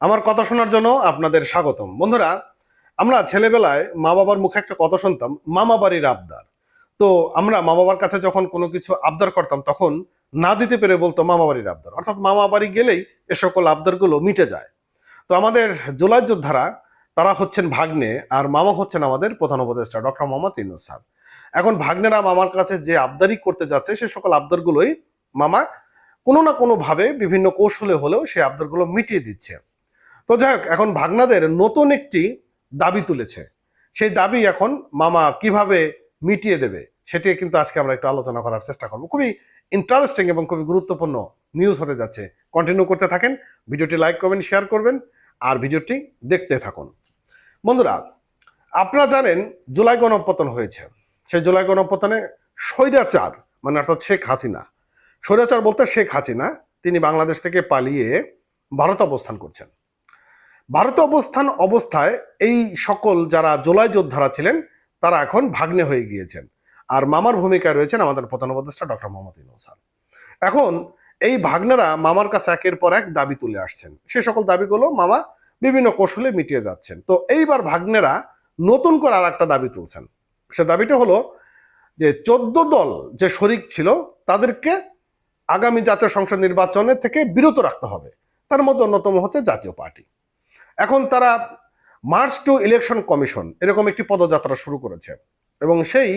আমার কথা শোনার জন্য আপনাদের স্বাগতম। বন্ধুরা, আমরা ছেলেবেলায় মা বাবার মুখে একটা কথা শুনতাম, মামা বাড়ির আবদার। তো আমরা মা বাবার কাছে যখন কোনো কিছু আবদার করতাম তখন না দিতে পেরে বলতো মামা বাড়ির আবদার, অর্থাৎ মামা বাড়ি গেলেই এ সকল আবদারগুলো মিটে যায়। তো আমাদের জুলাই যোদ্ধারা তারা হচ্ছেন ভাগ্নে, আর মামা হচ্ছেন আমাদের প্রধান উপদেষ্টা ডক্টর মোহাম্মদ ইউনূস স্যার। এখন ভাগ্নেরা মামার কাছে যে আবদারি করতে যাচ্ছে সে সকল আবদারগুলোই মামা কোনো না কোনো ভাবে বিভিন্ন কৌশলে হলেও সেই আবদারগুলো মিটিয়ে দিচ্ছে। তো যাই হোক, এখন ভাগনাদের নতুন একটি দাবি তুলেছে। সেই দাবি এখন মামা কিভাবে মিটিয়ে দেবে সেটি কিন্তু আজকে আমরা একটু আলোচনা করার চেষ্টা করবো। খুবই ইন্টারেস্টিং এবং খুবই গুরুত্বপূর্ণ নিউজ হতে যাচ্ছে। কন্টিনিউ করতে থাকেন, ভিডিওটি লাইক করবেন, শেয়ার করবেন, আর ভিডিওটি দেখতে থাকুন। বন্ধুরা, আপনারা জানেন জুলাই গণঅভ্যুত্থান হয়েছে। সেই জুলাই গণঅভ্যুত্থানে স্বৈরাচার মানে অর্থাৎ শেখ হাসিনা, স্বৈরাচার বলতে শেখ হাসিনা, তিনি বাংলাদেশ থেকে পালিয়ে ভারতে অবস্থান করছেন। ভারতে অবস্থায় এই সকল যারা জুলাই যোদ্ধারা ছিলেন তারা এখন ভাগ্নে হয়ে গিয়েছেন, আর মামার ভূমিকায় রয়েছেন আমাদের প্রধান উপদেষ্টা ডক্টর মোহাম্মদ ইউনূস স্যার। এখন এই ভাগ্নেরা মামার কাছে একের পর এক দাবি তুলে আসছেন। সে সকল দাবিগুলো মামা বিভিন্ন কৌশলে মিটিয়ে যাচ্ছেন। তো এইবার ভাগ্নেরা নতুন করে আর একটা দাবি তুলছেন। সে দাবিটা হলো যে 14 দল যে শরিক ছিল তাদেরকে আগামী জাতীয় সংসদ নির্বাচনের থেকে বিরত রাখতে হবে। তার মধ্যে অন্যতম হচ্ছে জাতীয় পার্টি। এখন তারা মার্চ টু ইলেকশন কমিশন এরকম একটি পদযাত্রা শুরু করেছে, এবং সেই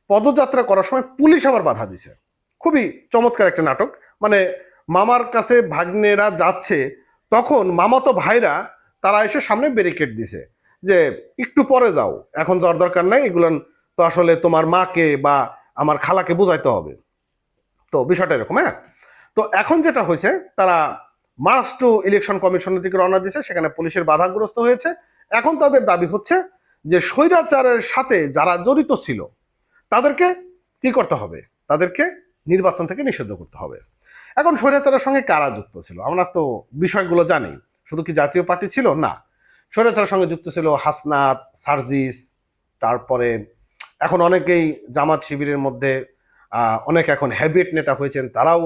পদযাত্রা করার সময় পুলিশ আবার বাধা দিছে। খুবই চমৎকার একটা নাটক। মানে মামার কাছে ভাগ্নেরা যাচ্ছে, তখন মামাতো ভাইরা তারা এসে সামনে ব্যারিকেড দিছে যে একটু পরে যাও, এখন যাওয়ার দরকার নাই, এগুলো তো আসলে তোমার মাকে বা আমার খালাকে বোঝাইতে হবে। তো বিষয়টা এরকম। হ্যাঁ, তো এখন যেটা হয়েছে, তারা মার্চ টু ইলেকশন কমিশনের দিকে রওনা দিয়েছে, সেখানে পুলিশের বাধাগ্রস্ত হয়েছে। এখন তাদের দাবি হচ্ছে যে স্বৈরাচারের সাথে যারা জড়িত ছিল তাদেরকে কি করতে হবে, তাদেরকে নির্বাচন থেকে নিষিদ্ধ করতে হবে। এখন স্বৈরাচারের সঙ্গে কারা যুক্ত ছিল আমরা তো বিষয়গুলো জানি। শুধু কি জাতীয় পার্টি ছিল? না, স্বৈরাচারের সঙ্গে যুক্ত ছিল হাসনাত, সার্জিস, তারপরে এখন অনেকেই জামাত শিবিরের মধ্যে অনেক এখন হ্যাবিট নেতা হয়েছেন, তারাও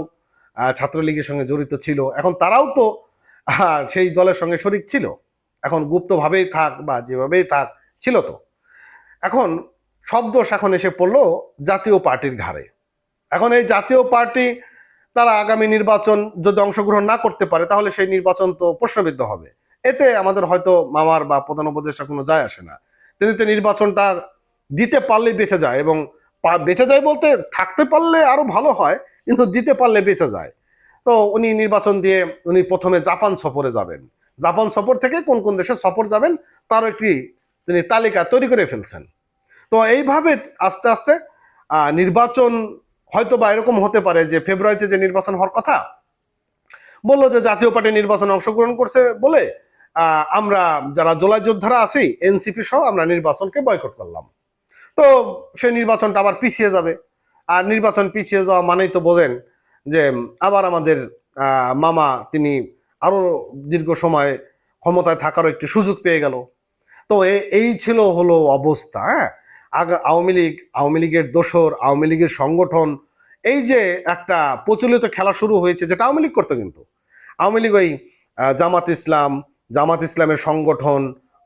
ছাত্রলীগের সঙ্গে জড়িত ছিল। এখন তারাও তো সেই দলের সঙ্গে শরিক ছিল। এখন গুপ্তভাবেই থাক বা যেভাবেই থাক, ছিল তো। এখন সব দোষ এখন এসে পড়লো জাতীয় পার্টির ঘাড়ে। এখন এই জাতীয় পার্টি তারা আগামী নির্বাচন যদি অংশগ্রহণ না করতে পারে তাহলে সেই নির্বাচন তো প্রশ্নবিদ্ধ হবে। এতে আমাদের হয়তো মামার বা প্রধান উপদেষ্টা কোনো যায় আসে না। তিনি তো নির্বাচনটা দিতে পারলে বেঁচে যায়, এবং বেঁচে যায় বলতে থাকতে পারলে আরো ভালো হয়, কিন্তু দিতে পারলে বেঁচে যায়। তো উনি নির্বাচন দিয়ে উনি প্রথমে জাপান সফরে যাবেন। জাপান সফর থেকে কোন কোন দেশে সফর যাবেন তার একটি তিনি তালিকা তৈরি করে ফেলছেন। তো এইভাবে আস্তে আস্তে নির্বাচন হয়তো বা এরকম হতে পারে যে ফেব্রুয়ারিতে যে নির্বাচন হওয়ার কথা, বললো যে জাতীয় পার্টি নির্বাচনে অংশগ্রহণ করছে বলে আমরা যারা জুলাই যোদ্ধারা আছি এনসিপি সহ আমরা নির্বাচনকে বয়কট করলাম। তো সেই নির্বাচনটা আবার পিছিয়ে যাবে। আর নির্বাচন পিছিয়ে যাওয়া মানেই তো বোঝেন যে আবার আমাদের মামা তিনি আরো দীর্ঘ সময় ক্ষমতায় থাকারও একটি সুযোগ পেয়ে গেল। তো এই ছিল হলো অবস্থা। হ্যাঁ, আওয়ামী লীগের দোসর, আওয়ামী লীগের সংগঠন, এই যে একটা প্রচলিত খেলা শুরু হয়েছে, যেটা আওয়ামী লীগ করতো। কিন্তু আওয়ামী লীগ ওই জামাত ইসলামের সংগঠন,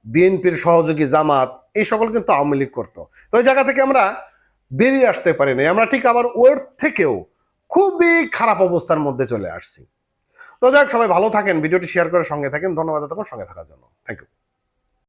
বিএনপির সহযোগী জামাত, এই সকল কিন্তু আওয়ামী লীগ করতো। তো ওই জায়গা থেকে আমরা বেরিয়ে আসতে পারি নাই। আমরা ঠিক আবার ওর থেকেও খুবই খারাপ অবস্থার মধ্যে চলে আসছি। তো যাক, সবাই ভালো থাকেন, ভিডিওটি শেয়ার করে সঙ্গে থাকেন। ধন্যবাদ তখন সঙ্গে থাকার জন্য। Thank you.